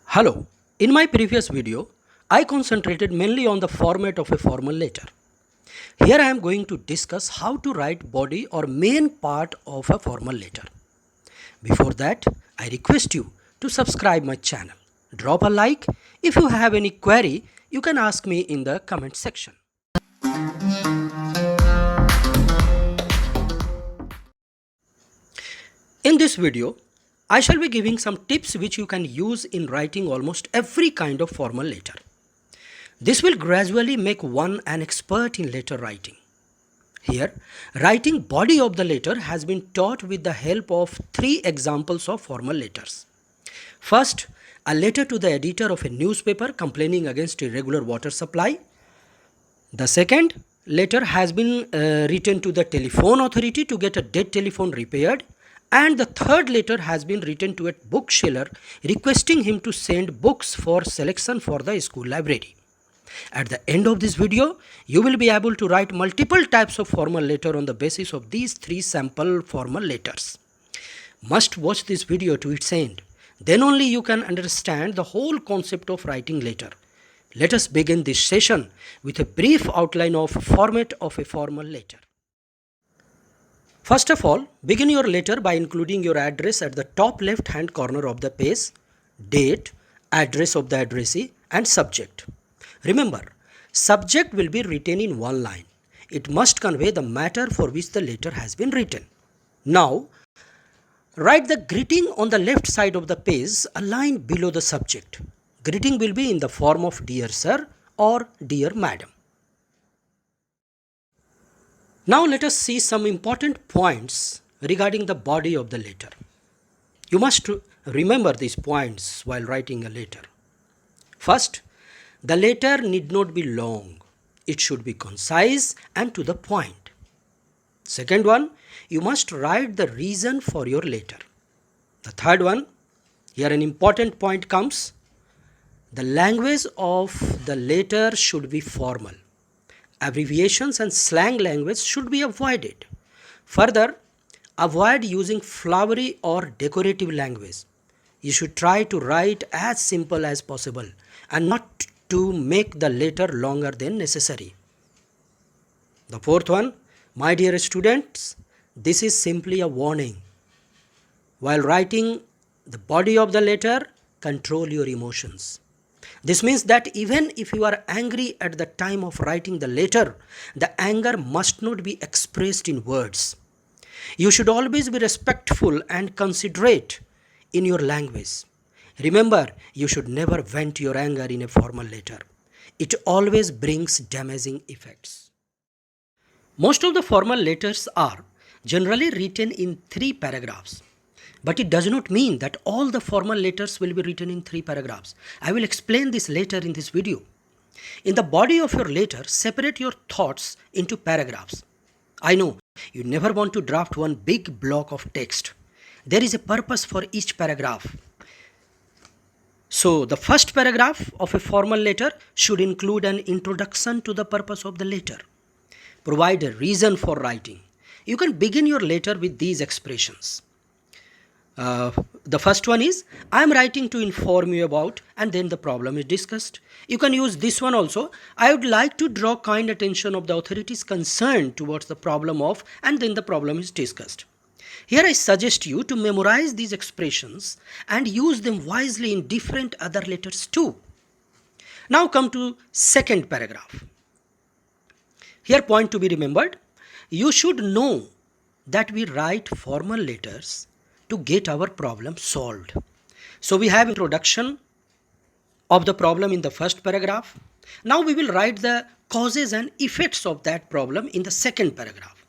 Hello. In my previous video, I concentrated mainly on the format of a formal letter. Here I am going to discuss how to write body or main part of a formal letter. Before that, I request you to subscribe my channel. Drop a like. If you have any query, you can ask me in the comment section. In this video, I shall be giving some tips which you can use in writing almost every kind of formal letter. This will gradually make one an expert in letter writing. Here, writing body of the letter has been taught with the help of three examples of formal letters. First, a letter to the editor of a newspaper complaining against irregular water supply. The second letter has been written to the telephone authority to get a dead telephone repaired. And the third letter has been written to a bookseller requesting him to send books for selection for the school library. At the end of this video, you will be able to write multiple types of formal letter on the basis of these three sample formal letters. Must watch this video to its end. Then only you can understand the whole concept of writing letter. Let us begin this session with a brief outline of format of a formal letter. First of all, begin your letter by including your address at the top left hand corner of the page, date, address of the addressee, and subject. Remember, subject will be written in one line. It must convey the matter for which the letter has been written. Now, write the greeting on the left side of the page, a line below the subject. Greeting will be in the form of Dear Sir or Dear Madam. Now let us see some important points regarding the body of the letter. You must remember these points while writing a letter. First, the letter need not be long. It should be concise and to the point. Second one, you must write the reason for your letter. The third one, here an important point comes. The language of the letter should be formal. Abbreviations and slang language should be avoided. Further, avoid using flowery or decorative language. You should try to write as simple as possible and not to make the letter longer than necessary. The fourth one, my dear students, this is simply a warning. While writing the body of the letter, control your emotions. This means that even if you are angry at the time of writing the letter, the anger must not be expressed in words. You should always be respectful and considerate in your language. Remember, you should never vent your anger in a formal letter. It always brings damaging effects. Most of the formal letters are generally written in 3 paragraphs. But it does not mean that all the formal letters will be written in 3 paragraphs. I will explain this later in this video. In the body of your letter, separate your thoughts into paragraphs. I know you never want to draft one big block of text. There is a purpose for each paragraph. So, the first paragraph of a formal letter should include an introduction to the purpose of the letter. Provide a reason for writing. You can begin your letter with these expressions. The first one is, I am writing to inform you about, and then the problem is discussed. You can use this one also. I would like to draw kind attention of the authorities concerned towards the problem of, and then the problem is discussed. Here I suggest you to memorize these expressions and use them wisely in different other letters too. Now come to second paragraph. Here point to be remembered. You should know that we write formal letters to get our problem solved. So we have introduction of the problem in the first paragraph. Now we will write the causes and effects of that problem in the second paragraph.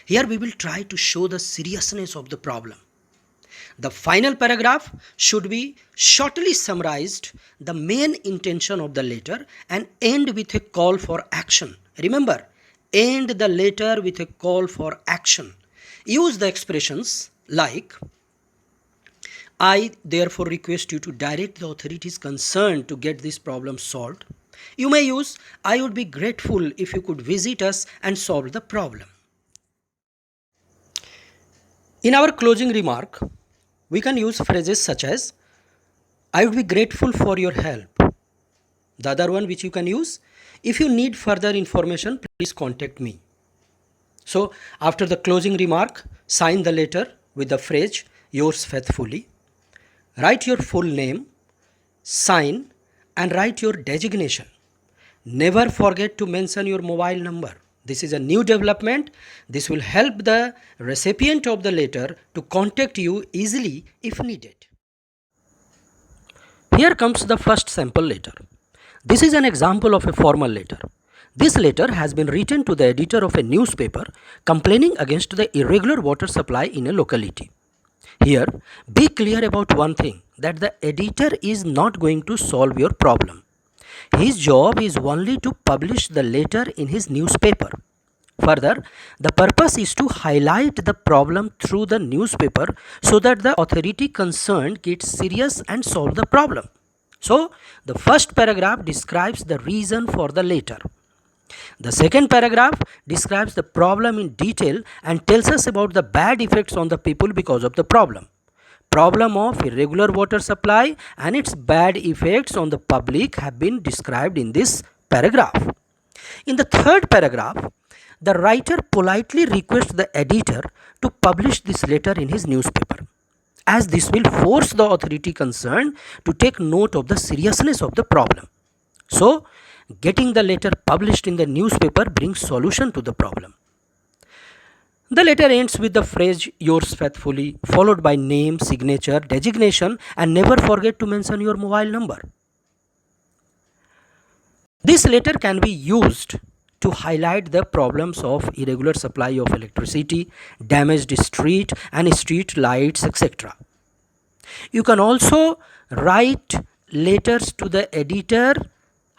Here we will try to show the seriousness of the problem. The final paragraph should be shortly summarized the main intention of the letter and end with a call for action. Remember, end the letter with a call for action. Use the expressions like, I therefore request you to direct the authorities concerned to get this problem solved. You may use, I would be grateful if you could visit us and solve the problem. In our closing remark, we can use phrases such as, I would be grateful for your help. The other one which you can use, if you need further information, please contact me. So after the closing remark, sign the letter with the phrase yours faithfully. Write your full name, sign and write your designation. Never forget to mention your mobile number. This is a new development. This will help the recipient of the letter to contact you easily if needed. Here comes the first sample letter. This is an example of a formal letter. This letter has been written to the editor of a newspaper complaining against the irregular water supply in a locality. Here, be clear about one thing, that the editor is not going to solve your problem. His job is only to publish the letter in his newspaper. Further, the purpose is to highlight the problem through the newspaper so that the authority concerned gets serious and solve the problem. So, the first paragraph describes the reason for the letter. The second paragraph describes the problem in detail and tells us about the bad effects on the people because of the problem. Problem of irregular water supply and its bad effects on the public have been described in this paragraph. In the third paragraph, the writer politely requests the editor to publish this letter in his newspaper, as this will force the authority concerned to take note of the seriousness of the problem. So, getting the letter published in the newspaper brings solution to the problem. The letter ends with the phrase yours faithfully, followed by name, signature, designation, and never forget to mention your mobile number. This letter can be used to highlight the problems of irregular supply of electricity, damaged street and street lights, etc. You can also write letters to the editor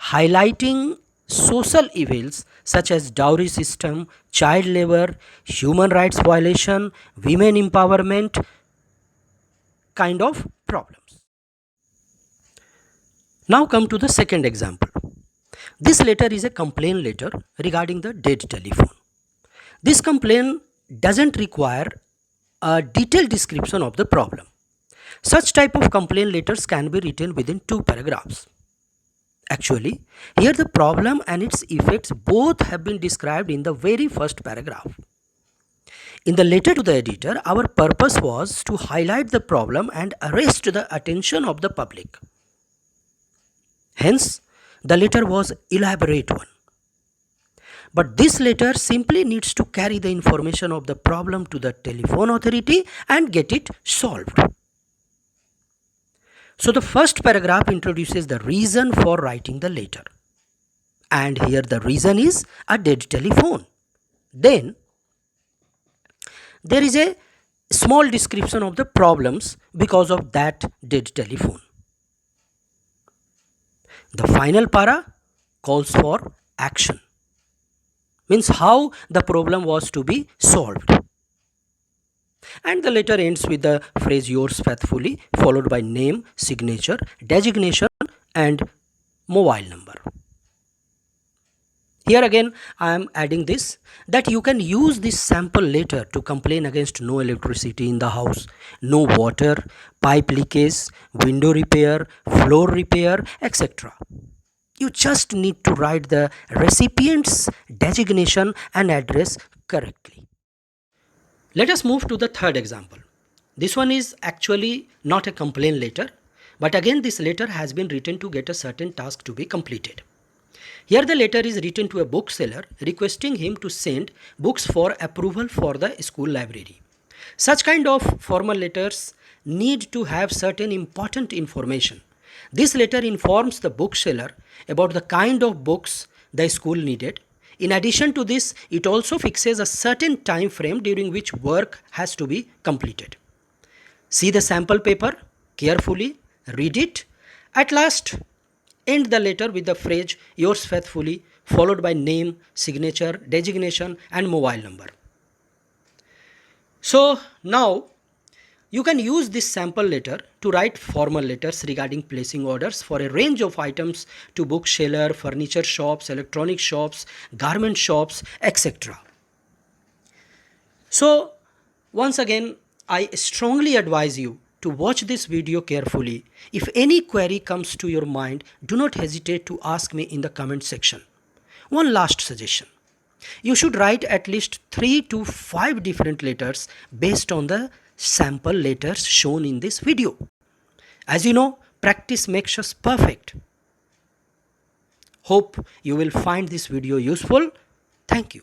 highlighting social evils such as dowry system, child labor, human rights violation, women empowerment kind of problems. Now come to the second example. This letter is a complaint letter regarding the dead telephone. This complaint doesn't require a detailed description of the problem. Such type of complaint letters can be written within 2 paragraphs. Actually, here the problem and its effects both have been described in the very first paragraph. In the letter to the editor, our purpose was to highlight the problem and arrest the attention of the public. Hence, the letter was elaborate one. But this letter simply needs to carry the information of the problem to the telephone authority and get it solved. So the first paragraph introduces the reason for writing the letter. And here the reason is a dead telephone. Then there is a small description of the problems because of that dead telephone. The final para calls for action, means how the problem was to be solved. And the letter ends with the phrase yours faithfully, followed by name, signature, designation and mobile number. Here again I am adding this, that you can use this sample letter to complain against no electricity in the house, no water, pipe leakage, window repair, floor repair, etc. You just need to write the recipient's designation and address correctly. Let us move to the third example. This one is actually not a complaint letter, but again this letter has been written to get a certain task to be completed. Here the letter is written to a bookseller requesting him to send books for approval for the school library. Such kind of formal letters need to have certain important information. This letter informs the bookseller about the kind of books the school needed. In addition to this, it also fixes a certain time frame during which work has to be completed. See the sample paper carefully, read it. At last, end the letter with the phrase yours faithfully, followed by name, signature, designation and mobile number. So now you can use this sample letter to write formal letters regarding placing orders for a range of items to bookseller, furniture shops, electronic shops, garment shops, etc. So once again, I strongly advise you to watch this video carefully. If any query comes to your mind, do not hesitate to ask me in the comment section. One last suggestion. You should write at least 3 to 5 different letters based on the sample letters shown in this video. As you know, practice makes us perfect. Hope you will find this video useful. Thank you.